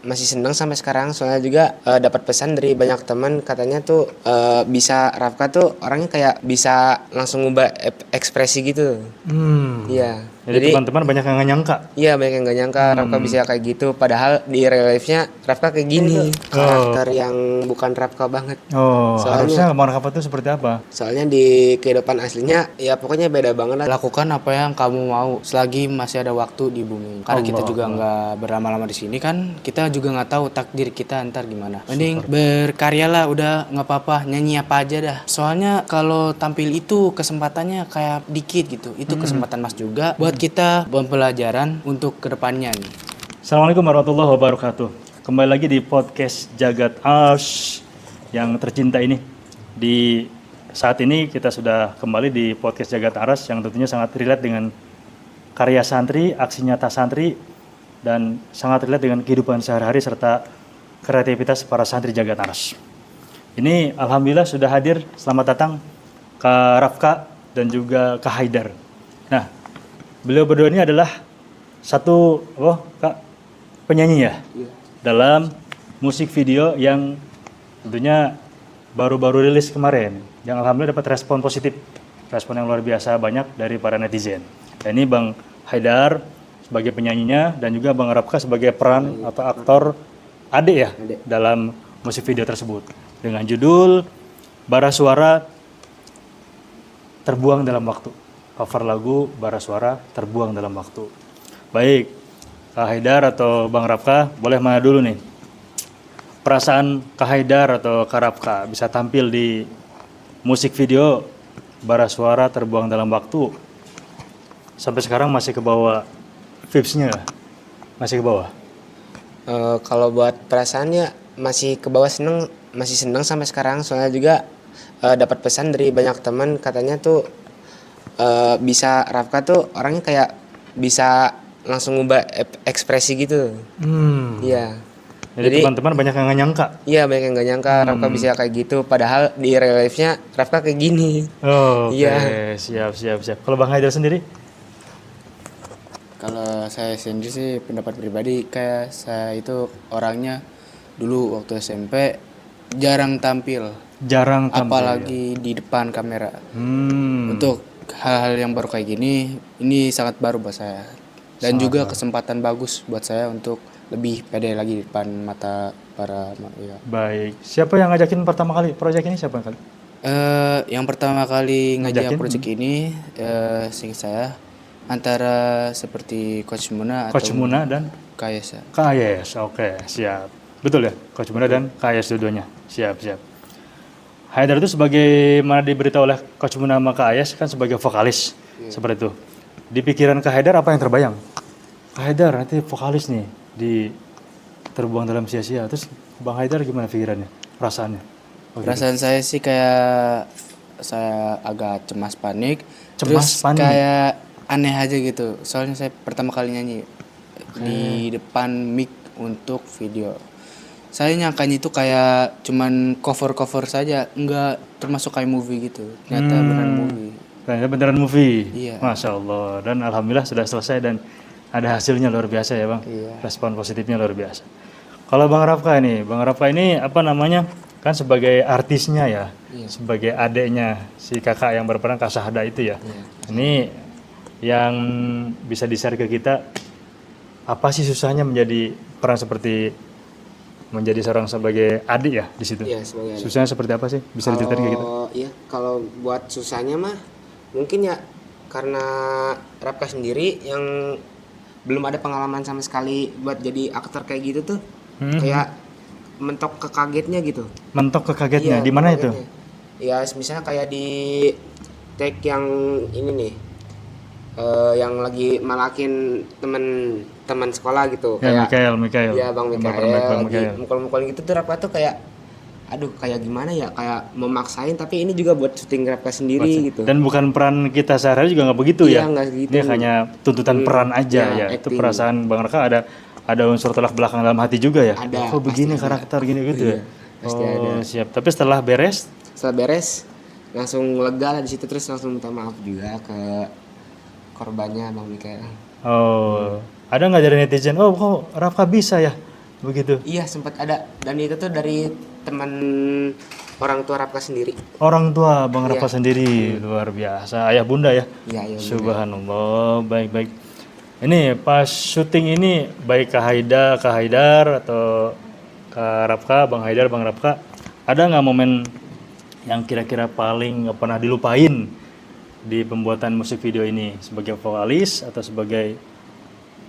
masih senang sampai sekarang, soalnya juga dapat pesan dari banyak teman, katanya tuh bisa Rafka tuh orangnya kayak bisa langsung ngubah ekspresi gitu. Iya. Jadi teman-teman banyak yang nggak nyangka. Iya, banyak yang gak nyangka Rafka bisa kayak gitu. Padahal di real life-nya Rafka kayak gini. Karakter yang bukan Rafka banget. Harusnya Bang Rafka itu seperti apa? Soalnya di kehidupan aslinya ya pokoknya beda banget lah. Lakukan apa yang kamu mau selagi masih ada waktu di bumi. Karena kita juga nggak berlama-lama di sini kan, kita juga nggak tahu takdir kita ntar gimana. Mending berkaryalah, udah nggak apa-apa, nyanyi apa aja dah. Soalnya kalau tampil itu kesempatannya kayak dikit gitu. Itu kesempatan mas juga buat kita pembelajaran untuk kedepannya nih. Assalamualaikum warahmatullahi wabarakatuh. Kembali lagi di podcast Jagat Ars yang tercinta ini. Di saat ini kita sudah kembali di podcast Jagat Ars yang tentunya sangat relate dengan karya santri, aksi nyata santri, dan sangat relate dengan kehidupan sehari-hari serta kreativitas para santri Jagat Ars. Ini alhamdulillah sudah hadir, selamat datang Kak Rafka dan juga Kak Haidar. Nah, beliau berdua ini adalah penyanyi ya, dalam musik video yang tentunya baru-baru rilis kemarin, yang alhamdulillah dapat respon positif, respon yang luar biasa banyak dari para netizen. Dan ini Bang Haidar sebagai penyanyinya dan juga Bang Rafka sebagai peran atau aktor adik ya dalam musik video tersebut dengan judul Bara Suara Terbuang Dalam Waktu. Cover lagu Bara Suara Terbuang Dalam Waktu. Baik, Kak Haidar atau Bang Rafka, boleh mana dulu nih? Perasaan Kak Haidar atau Kak Rafka bisa tampil di musik video Bara Suara Terbuang Dalam Waktu. Sampai sekarang masih ke bawah vibes-nya nggak? Masih ke bawah? Kalau buat perasaannya masih ke bawah, masih seneng sampai sekarang, soalnya juga dapat pesan dari banyak teman, katanya tuh bisa Rafka tuh orangnya kayak bisa langsung ngubah ekspresi gitu. Iya. Jadi teman-teman banyak yang nggak nyangka. Iya, banyak yang gak nyangka Rafka bisa kayak gitu. Padahal di real life-nya Rafka kayak gini. Oke, siap. Kalau Bang Haidar sendiri? Kalau saya sendiri sih pendapat pribadi, kayak saya itu orangnya dulu waktu SMP jarang tampil. Apalagi di depan kamera. Untuk hal-hal yang baru kayak gini, ini sangat baru buat saya. Dan juga kesempatan bagus buat saya untuk lebih pede lagi di depan mata para manusia. Baik. Siapa yang ngajakin pertama kali proyek ini? Siapa yang kali? Yang pertama kali ngajak proyek ini, seingat saya antara seperti Coach Muna dan KS. KS, oke, siap. Betul ya, Coach Muna dan KS dua-duanya. Siap. Haidar itu sebagai mana diberitahu oleh Coach Muna sama KS kan sebagai vokalis, seperti itu. Di pikiran Kak Haidar apa yang terbayang? Kak Haidar nanti vokalis nih di Terbuang Dalam Sia-Sia. Terus Bang Haidar gimana pikirannya, perasaannya? Perasaan saya sih kayak saya agak cemas panik. Kayak aneh aja gitu. Soalnya saya pertama kali nyanyi di depan mic untuk video. Saya nyangkanya itu kayak cuman cover saja, enggak termasuk kayak movie gitu. Ternyata beneran movie. Iya. Masya Allah. Dan alhamdulillah sudah selesai dan ada hasilnya luar biasa ya Bang. Iya. Respon positifnya luar biasa. Kalau Bang Rafka ini apa namanya? Kan sebagai artisnya ya, sebagai adeknya si kakak yang berperan Kak Sahda itu ya. Ini yang bisa di-share ke kita, apa sih susahnya menjadi peran seperti menjadi sebagai adik ya di situ? Iya, sebagai adik. Susahnya seperti apa sih? Bisa diceritain ke kita? Iya, kalau buat susahnya mah mungkin ya karena Rafka sendiri yang belum ada pengalaman sama sekali buat jadi aktor kayak gitu tuh. Kayak mentok kekagetnya gitu. Mentok kekagetnya, di mana itu? Ya, misalnya kayak di take yang ini nih, yang lagi malakin teman sekolah gitu. Ya, kayak Mikael. Ya, Bang Mikael. Mukul-mukul gitu tuh Rafka tuh kayak, aduh kayak gimana ya, kayak memaksain, tapi ini juga buat syuting Rafka sendiri gitu. Dan bukan peran kita sehari-hari juga nggak begitu ya? Nggak gitu. Ini hanya tuntutan peran aja ya. Itu perasaan Bang Rafka ada unsur tolak belakang dalam hati juga ya? Ada. Kok begini karakter gini gitu ya? Pasti ada. Siap. Tapi setelah beres langsung lega lah di situ, terus langsung minta maaf juga ke korbannya Bang Mikael. Ada nggak dari netizen? Oh, kok Rafka bisa ya begitu. Iya sempat ada, dan itu tuh dari teman orang tua Rafka sendiri. Orang tua Bang Iya. Rafa sendiri luar biasa, ayah bunda ya. Iya, iya. Subhanallah, baik-baik. Ini pas syuting ini baik Kak Haida, Kak Haidar atau Kak Rafka, Bang Haidar, Bang Rafka, ada nggak momen yang kira-kira paling nggak pernah dilupain di pembuatan musik video ini sebagai vokalis atau sebagai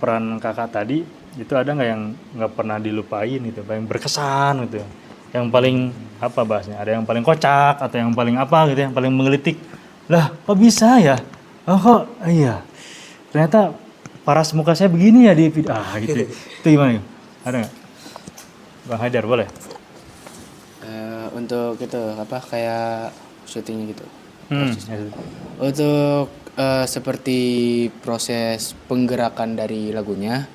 peran kakak tadi, itu ada nggak yang nggak pernah dilupain gitu, paling berkesan gitu, yang paling apa bahasnya, ada yang paling kocak atau yang paling apa gitu, yang paling menggelitik, lah kok bisa ya, oh kok iya ternyata paras muka saya begini ya di video gitu. Itu gimana? Ada nggak? Bang Haidar boleh? Untuk itu apa kayak syutingnya gitu. Ya. Untuk seperti proses penggerakan dari lagunya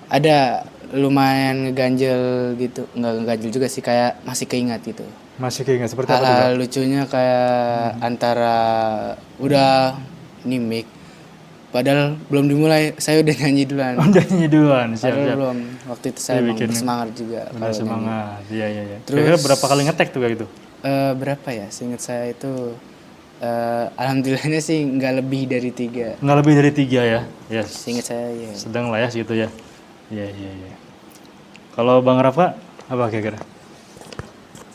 ada lumayan ngeganjel gitu, nggak ngeganjel juga sih, kayak masih keingat gitu. Masih keinget seperti apa tuh? Hal-hal lucunya kayak antara udah ini mic, padahal belum dimulai saya udah nyanyi duluan. Oh, udah nyanyi duluan, Padahal siap-siap. belum. Waktu itu saya emang bersemangat juga. Udah kalau nyanyi. semangat, iya iya iya. Terus- Kira-kira berapa kali ngetek tuh kayak gitu? Berapa ya? Seingat saya itu alhamdulillahnya sih nggak lebih dari 3. Nggak lebih dari 3 ya? Yes. Seingat saya ya. Sedang lah ya segitu ya. Iya iya iya. Kalau Bang Rafa apa kira-kira?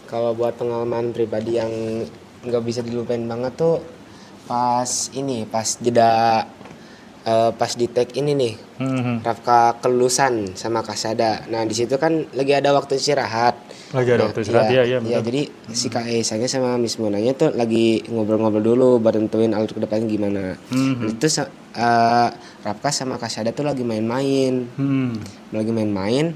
Kalau buat pengalaman pribadi yang nggak bisa dilupain banget tuh pas jeda, pas di tag ini nih, Rafka kelulusan sama Kasada. Nah di situ kan lagi ada waktu istirahat. Lagi ada waktu istirahat, iya Iya, betul. jadi si Kak Esanya sama Miss Monanya tuh lagi ngobrol-ngobrol dulu buat nentuin alur ke depan gimana. Nah, itu Rafka sama Kasada tuh lagi main-main. Lagi main-main.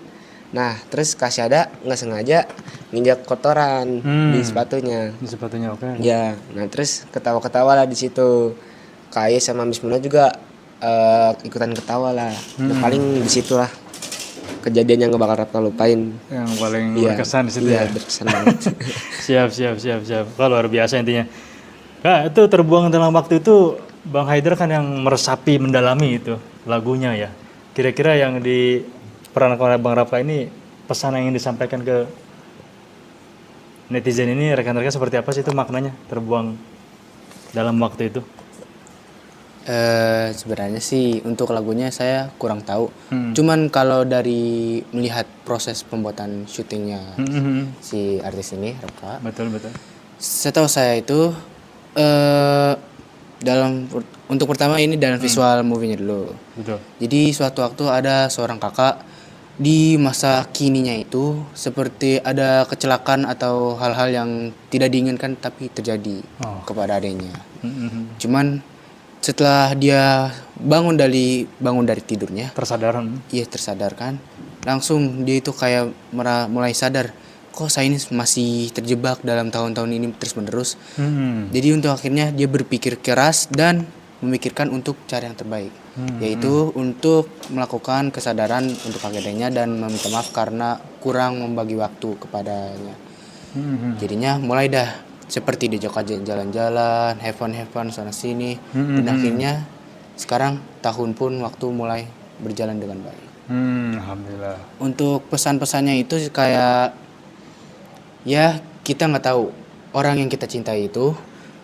Nah, terus Kasada nggak sengaja nginjak kotoran di sepatunya. Ini sepatunya oke. Ya, nah terus ketawa-ketawa lah di situ. Kak Ayes sama Miss Muna juga ikutan ketawa lah. Nah, paling di situ lah kejadian yang gak bakal Rafka lupain. Yang paling Iya, berkesan di situ iya, ya. berkesan banget. Siap. Wah, luar biasa intinya. Kak, itu terbuang dalam waktu itu Bang Haidar kan yang meresapi, mendalami itu lagunya ya. Kira-kira yang diperankan oleh Bang Rafa ini, pesan yang ingin disampaikan ke netizen ini, rekan-rekan seperti apa sih itu maknanya terbuang dalam waktu itu? Sebenarnya sih untuk lagunya saya kurang tahu. Cuman kalau dari melihat proses pembuatan syutingnya si artis ini, Rafka, Betul. setahu saya itu untuk pertama ini dalam visual movie-nya dulu. Betul. Jadi suatu waktu ada seorang kakak di masa kininya itu seperti ada kecelakaan atau hal-hal yang tidak diinginkan tapi terjadi kepada adanya. Cuman setelah dia bangun dari tidurnya, Tersadaran. ia tersadarkan, langsung dia itu kayak mulai sadar, kok saya ini masih terjebak dalam tahun-tahun ini terus-menerus. Jadi untuk akhirnya dia berpikir keras dan memikirkan untuk cara yang terbaik, yaitu untuk melakukan kesadaran untuk adanya dan meminta maaf karena kurang membagi waktu kepadanya. Jadinya mulai dah seperti diajak jalan-jalan, have fun sana sini, dan akhirnya sekarang tahun pun waktu mulai berjalan dengan baik. Alhamdulillah. Untuk pesan-pesannya itu kayak ya kita nggak tahu orang yang kita cintai itu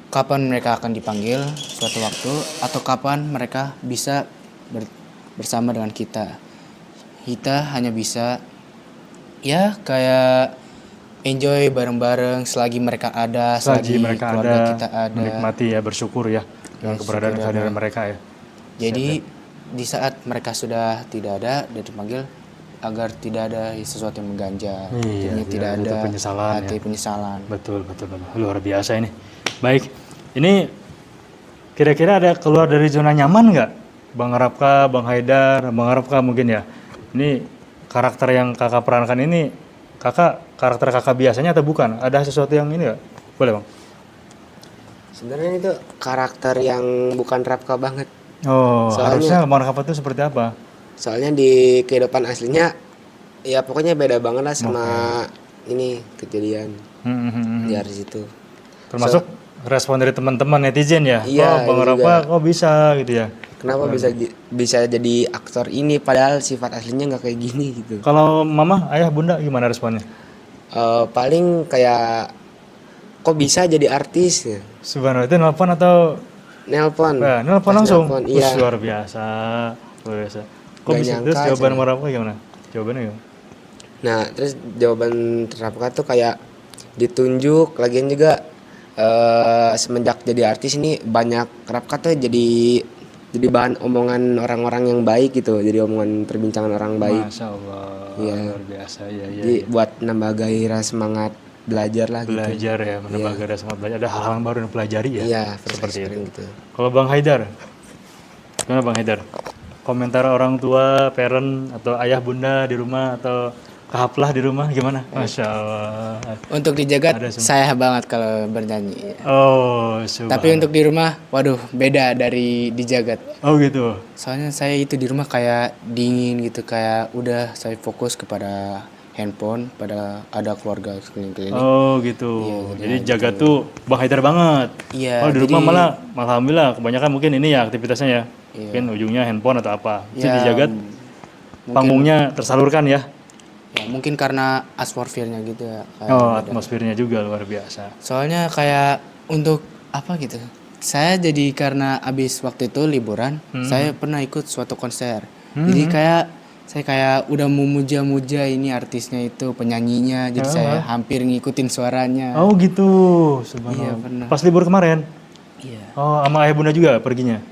kapan mereka akan dipanggil suatu waktu atau kapan mereka bisa bersama dengan kita. Kita hanya bisa ya kayak enjoy bareng-bareng selagi mereka ada, selagi mereka keluarga ada, kita ada. menikmati ya, bersyukur ya dengan keberadaan kehadiran mereka ya. Jadi di saat mereka sudah tidak ada dan dipanggil, agar tidak ada sesuatu yang mengganjal, Iya, tidak itu ada penyesalan hati ya. penyesalan. Betul. Luar biasa ini. Baik, ini kira-kira ada keluar dari zona nyaman nggak? Bang Rafka, Bang Haidar, Bang Rafka mungkin ya. Ini karakter yang kakak perankan ini, karakter kakak biasanya atau bukan? Ada sesuatu yang ini nggak? Boleh Bang? Sebenarnya itu karakter yang bukan Rafka banget. Oh, Soalnya- harusnya Bang Rafka itu seperti apa? Soalnya di kehidupan aslinya ya pokoknya beda banget lah sama ini kejadian di hari situ. Termasuk respon dari teman-teman netizen ya. Iya, Bang ini Rafka juga. kok bisa gitu ya. kenapa bisa jadi aktor ini padahal sifat aslinya nggak kayak gini gitu. Kalau mama, ayah, bunda gimana responnya? Paling kayak kok bisa jadi artis ya? Subhanallah, itu nelpon atau Nelpon. nelpon Pas langsung? nelpon, iya. Luar biasa, luar biasa. Kok Gak bisa? nyangka Terus jawaban aja. Marapka gimana? Jawabannya gimana? Nah, terus jawaban Rapka tuh kayak ditunjuk, lagian juga semenjak jadi artis ini banyak Rapka tuh jadi bahan omongan orang-orang yang baik gitu, jadi omongan perbincangan orang baik. Masya Allah, Iya. luar biasa ya. Jadi buat nambah gairah semangat belajar lah gitu. Belajar ya, menambah gairah semangat belajar. Ada hal-hal yang baru yang pelajari ya. Iya, Seperti itu. gitu. Kalau Bang Haidar, gimana Bang Haidar? Komentar orang tua, parent atau ayah bunda di rumah atau kahaplah di rumah gimana? Masya Allah. Untuk dijaga Ada semua. saya banget kalau bernyanyi. Oh, Tapi untuk di rumah, waduh beda dari dijagat. Oh gitu. Soalnya saya itu di rumah kayak dingin gitu, kayak udah saya fokus kepada handphone, pada ada keluarga sekeliling-keliling. Oh gitu. Jadi jaga tuh Bang Haidar banget. Iya, Oh di rumah malah alhamdulillah kebanyakan mungkin ini ya aktivitasnya ya. Iya. Mungkin ujungnya handphone atau apa. Itu Ya, dijaga panggungnya tersalurkan ya. Ya, mungkin karena atmosfernya gitu ya. Kayak Oh beda. atmosfernya juga luar biasa. Soalnya kayak untuk apa gitu. Saya jadi karena abis waktu itu liburan, saya pernah ikut suatu konser. Jadi saya kayak udah memuja-muja ini artisnya itu, penyanyinya. Jadi saya hampir ngikutin suaranya. Oh gitu. Iya, Subhanallah. pernah. Pas libur kemarin. Iya. Oh sama ayah bunda juga perginya.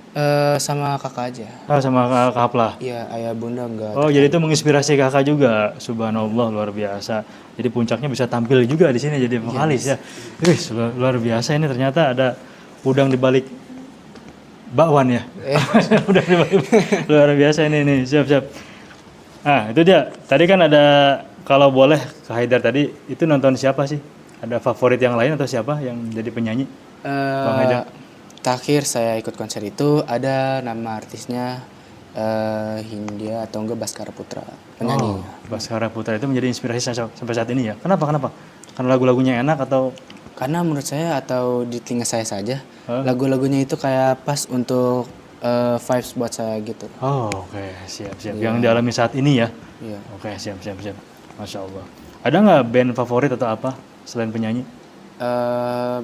Sama kakak aja. Oh sama kahaplah. Iya, ayah bunda enggak. Oh jadi itu menginspirasi kakak juga. Subhanallah luar biasa. Jadi puncaknya bisa tampil juga di sini jadi vokalis ya. Wih luar biasa ini ternyata ada udang di balik bakwan ya. Udang di balik. Luar biasa ini siap. Ah itu dia. Tadi kan ada kalau boleh ke Haidar tadi itu nonton siapa sih? Ada favorit yang lain atau siapa yang jadi penyanyi? Bang Haidar. Terakhir saya ikut konser itu ada nama artisnya Hindia atau enggak Baskara Putra penyanyinya. Baskara Putra itu menjadi inspirasi sampai saat ini ya. Kenapa? Karena lagu-lagunya enak atau Karena menurut saya atau di telinga saya saja lagu-lagunya itu kayak pas untuk vibes buat saya gitu. Oh, oke, siap. Yang dialami saat ini ya. Iya. Oke, siap. Masya Allah. Ada nggak band favorit atau apa selain penyanyi?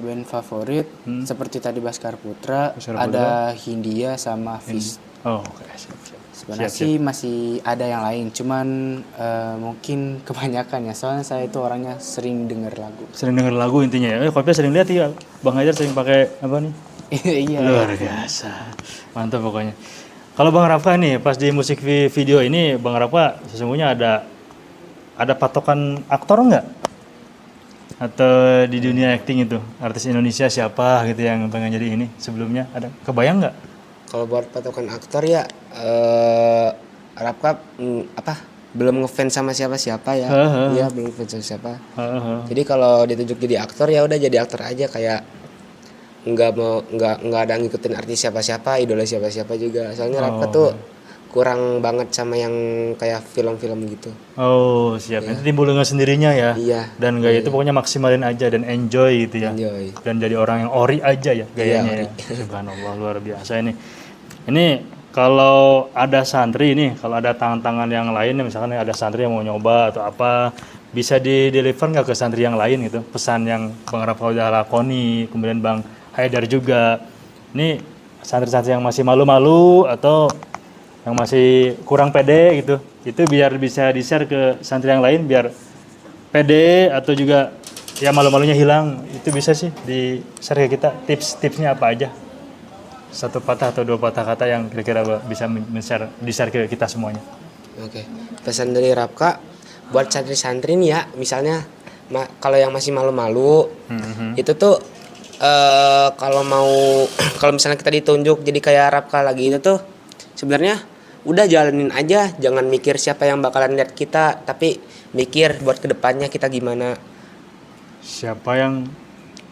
Band favorit seperti tadi Baskara Putra, ada Hindia sama Fish. Oh, oke, siap. Sebenarnya sih masih ada yang lain, cuman mungkin kebanyakan ya. Soalnya saya itu orangnya sering denger lagu. Sering denger lagu intinya ya. Kopi sering lihat ya. Bang Haidar sering pakai apa nih? Iya. Luar biasa. Mantap pokoknya. Kalau Bang Rafka nih, pas di musik video ini, Bang Rafka sesungguhnya ada patokan aktor nggak? Atau di dunia acting itu, artis Indonesia siapa gitu yang pengen jadi ini sebelumnya? Ada kebayang nggak? Kalau buat patokan aktor ya Rapka belum ngefans sama siapa-siapa ya. Iya, belum ngefans sama siapa. Jadi kalau ditunjuk jadi aktor ya udah jadi aktor aja, kayak nggak ada ngikutin artis siapa-siapa, idola siapa-siapa juga. Soalnya Rapka tuh kurang banget sama yang kayak film-film gitu. Oh siap, itu timbul dengan sendirinya ya. Iya. Dan gaya itu pokoknya maksimalin aja dan enjoy gitu ya. Enjoy. Dan jadi orang yang ori aja ya gayanya. Iya, Ya. Subhanallah luar biasa ini. Ini kalau ada santri nih, kalau ada tangan-tangan yang lain, misalkan ada santri yang mau nyoba atau apa, bisa di-deliver nggak ke santri yang lain gitu? Pesan yang Bang Rafa udah lakoni, kemudian Bang Haidar juga. Ini santri-santri yang masih malu-malu atau yang masih kurang pede gitu, itu biar bisa di-share ke santri yang lain biar pede atau juga ya malu-malunya hilang, itu bisa sih di-share ke kita tips-tipsnya apa aja, satu patah atau dua patah kata yang kira-kira bisa di-share ke kita semuanya. Oke. Pesan dari Rapka buat santri-santri nih ya, misalnya kalau yang masih malu-malu itu tuh kalau misalnya kita ditunjuk jadi kayak Rapka lagi itu tuh sebenarnya udah jalanin aja, jangan mikir siapa yang bakalan lihat kita, tapi mikir buat kedepannya kita gimana. Siapa yang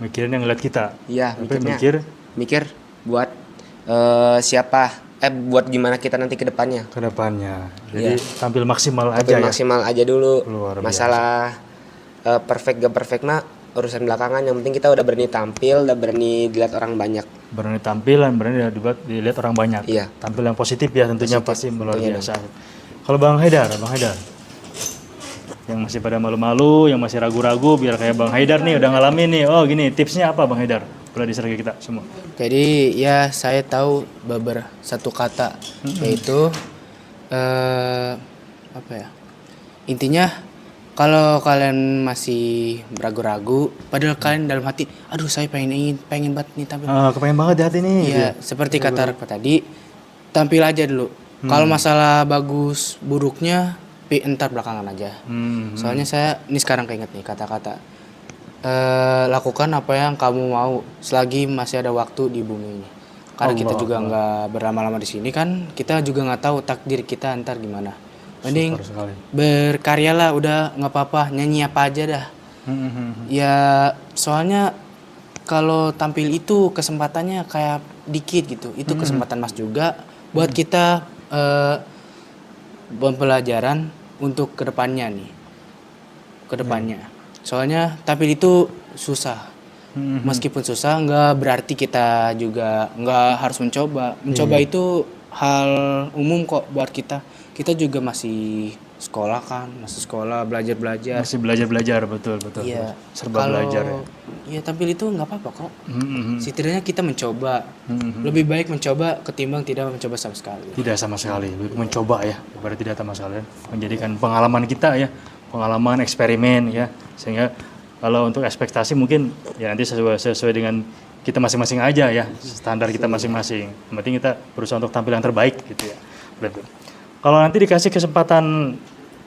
mikirin yang ngeliat kita? Iya, tapi mikir buat buat gimana kita nanti kedepannya. Kedepannya. Jadi tampil maksimal aja Tampil maksimal aja dulu. Luar biasa. Masalah perfect gak perfect mah urusan belakangan, yang penting kita udah berani tampil, udah berani dilihat orang banyak. Berani tampil dan berani dilihat orang banyak. Iya. Tampil yang positif ya tentunya, pasti luar tentunya biasa. Kalau Bang Haidar, yang masih pada malu-malu, yang masih ragu-ragu, biar kayak Bang Haidar nih udah ngalamin nih. Oh gini, tipsnya apa Bang Haidar? Boleh di-share ke kita semua. Jadi ya saya tahu satu kata yaitu apa ya? Intinya kalau kalian masih ragu-ragu, padahal kalian dalam hati, aduh saya pengen banget nih tampil. Kepengen banget di hati nih. Iya, seperti kata Rafa tadi, tampil aja dulu. Kalau masalah bagus buruknya, entar belakangan aja. Soalnya saya ini sekarang keinget nih kata-kata. Lakukan apa yang kamu mau selagi masih ada waktu di bumi ini. Karena kita juga nggak berlama-lama di sini kan, kita juga nggak tahu takdir kita ntar gimana. Mending berkaryalah, udah nggak apa-apa, nyanyi apa aja dah. Ya soalnya kalau tampil itu kesempatannya kayak dikit gitu. Itu kesempatan mas juga buat kita pembelajaran untuk kedepannya nih. Kedepannya. Soalnya tampil itu susah. Meskipun susah nggak berarti kita juga nggak harus mencoba. Mencoba itu hal umum kok buat kita. Kita juga masih sekolah kan, masih sekolah belajar. Masih belajar, betul. Iya. Serba belajar ya. Iya tampil itu nggak apa-apa kok. Setidaknya kita mencoba. Lebih baik mencoba ketimbang tidak mencoba sama sekali. Tidak sama sekali, mencoba ya, berarti tidak sama sekali. Menjadikan pengalaman kita ya, pengalaman eksperimen ya, sehingga kalau untuk ekspektasi mungkin ya nanti sesuai dengan kita masing-masing aja ya, standar kita masing-masing. Yang penting kita berusaha untuk tampil yang terbaik gitu ya. Betul. Kalau nanti dikasih kesempatan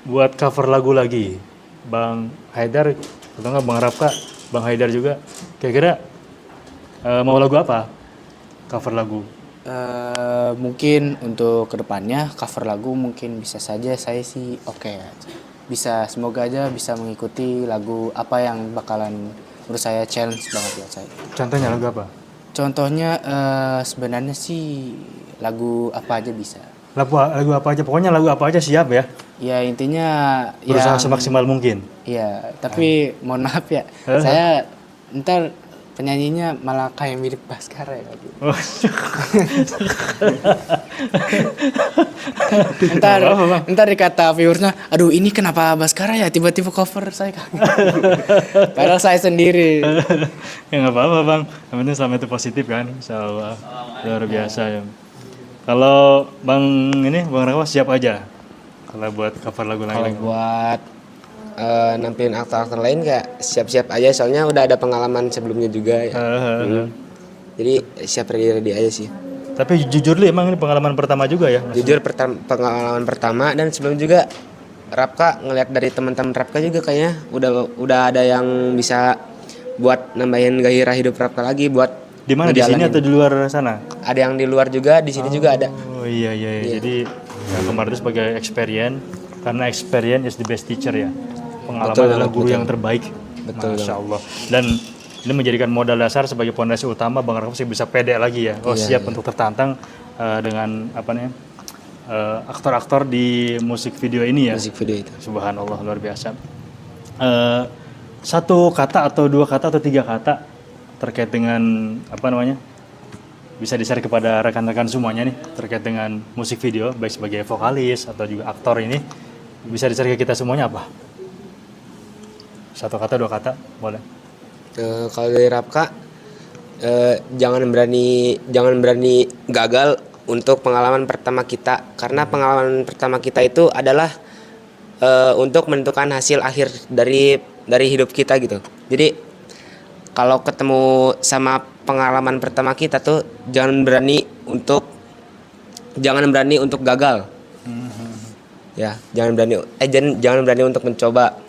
buat cover lagu lagi, Bang Haidar atau enggak Bang Rafka, Bang Haidar juga, kira-kira mau lagu apa? Cover lagu. Mungkin untuk kedepannya cover lagu mungkin bisa saja saya sih oke aja. Bisa, semoga aja bisa mengikuti lagu apa yang bakalan menurut saya challenge banget buat saya. Contohnya lagu apa? Contohnya sebenarnya sih lagu apa aja bisa. Lagu apa aja, pokoknya lagu apa aja siap ya. Ya intinya Berusaha semaksimal mungkin. Iya, tapi mohon maaf ya, saya ntar penyanyinya malah kayak mirip Baskara ya. Ntar dikata viewersnya, aduh ini kenapa Baskara ya tiba-tiba cover saya kaget. Padahal saya sendiri. Ya nggak apa-apa Bang, yang penting selama itu positif kan, insyaallah. Luar biasa ya. Kalau Bang Rahwa siap aja kalau buat cover lagu lain. Kalau buat nampilin aktor-aktor lain kayak siap-siap aja, soalnya udah ada pengalaman sebelumnya juga ya. Jadi siap ready aja sih. Tapi jujur lu emang ini pengalaman pertama juga ya? Jujur pengalaman pertama, dan sebelum juga Rapka ngeliat dari teman-teman Rapka juga kayaknya udah ada yang bisa buat nambahin gairah hidup Rapka lagi buat di mana, di sini atau di luar sana? Ada yang di luar juga, di sini juga ada. Oh iya. Jadi kemarin itu sebagai experience, karena experience is the best teacher ya. Pengalaman adalah guru yang terbaik. Betul. Masya Allah. Dan ini menjadikan modal dasar sebagai pondasi utama Bang Rahma bisa pede lagi ya. Siap untuk tertantang dengan aktor-aktor di musik video ini ya. Musik video itu. Subhanallah, luar biasa. Satu kata atau dua kata atau tiga kata terkait dengan bisa di-share kepada rekan-rekan semuanya nih terkait dengan musik video, baik sebagai vokalis atau juga aktor ini, bisa di-share ke kita semuanya apa? Satu kata, dua kata, boleh. Kalau dari Rapka, jangan berani gagal untuk pengalaman pertama kita, karena pengalaman pertama kita itu adalah untuk menentukan hasil akhir dari hidup kita gitu. Jadi kalau ketemu sama pengalaman pertama kita tuh jangan berani untuk gagal. Ya, jangan berani untuk mencoba.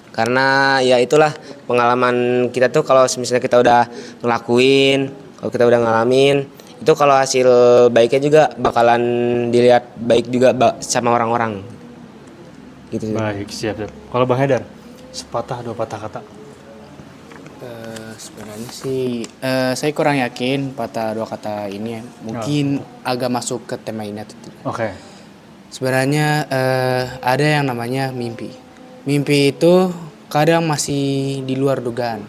Karena ya itulah pengalaman kita tuh, kalau misalnya kita udah ngelakuin, kalau kita udah ngalamin, itu kalau hasil baiknya juga bakalan dilihat baik juga sama orang-orang. Gitu. Baik, siap. Kalau Bang Haidar, sepatah dua patah kata. Sebenarnya sih saya kurang yakin patah dua kata ini mungkin agak masuk ke tema ini atau tidak. Oke. Sebenarnya ada yang namanya mimpi. Mimpi itu kadang masih di luar dugaan.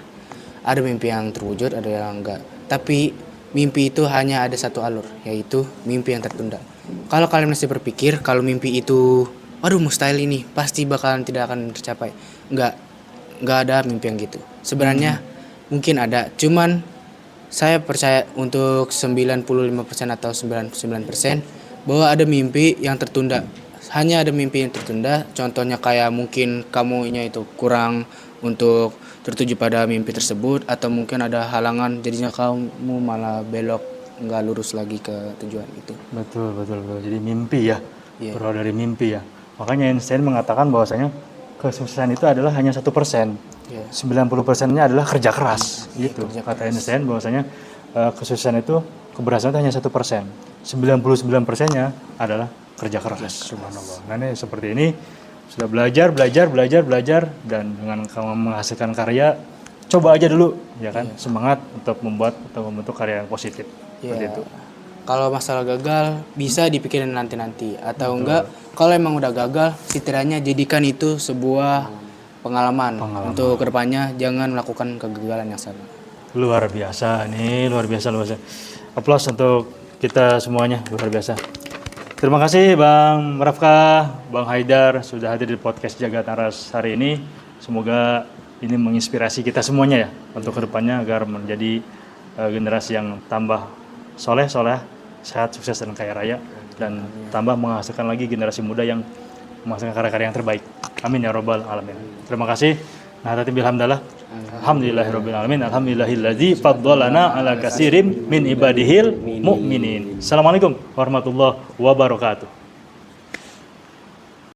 Ada mimpi yang terwujud, ada yang enggak. Tapi mimpi itu hanya ada satu alur, yaitu mimpi yang tertunda. Kalau kalian masih berpikir kalau mimpi itu, waduh mustahil ini, pasti bakalan tidak akan tercapai. Enggak ada mimpi yang gitu. Sebenarnya mungkin ada, cuman saya percaya untuk 95% atau 99% bahwa ada mimpi yang tertunda. Hanya ada mimpi yang tertunda, contohnya kayak mungkin kamunya itu kurang untuk tertuju pada mimpi tersebut, atau mungkin ada halangan jadinya kamu malah belok nggak lurus lagi ke tujuan itu. Betul. Jadi mimpi ya, Iya. berawal dari mimpi ya. Makanya Einstein mengatakan bahwasanya kesuksesan itu adalah hanya 1%. Iya. 90%-nya adalah kerja keras. Gitu. kerja Kata Einstein bahwasanya kesuksesan itu keberhasilan itu hanya 1%. 99%-nya adalah kerja keras. Subhanallah. Nah ini seperti ini sudah belajar dan dengan kamu menghasilkan karya, coba aja dulu ya kan, semangat untuk membuat atau membentuk karya yang positif. Seperti itu. Kalau masalah gagal bisa dipikirin nanti atau enggak, kalau emang udah gagal setidaknya jadikan itu sebuah pengalaman. Untuk kedepannya jangan melakukan kegagalan yang sama. Luar biasa. Aplaus untuk kita semuanya, luar biasa. Terima kasih Bang Rafka, Bang Haidar sudah hadir di podcast Jagat Aras hari ini. Semoga ini menginspirasi kita semuanya ya untuk kedepannya agar menjadi generasi yang tambah soleh, sehat, sukses dan kaya raya, dan tambah menghasilkan lagi generasi muda yang menghasilkan karya-karya yang terbaik. Amin ya robbal alamin. Terima kasih. Nah, tadi alhamdulillah. Alhamdulillahirabbil alamin. Alhamdulillahilladzi faddalana ala katsirin min ibadihil mu'minin. Assalamualaikum warahmatullahi wabarakatuh.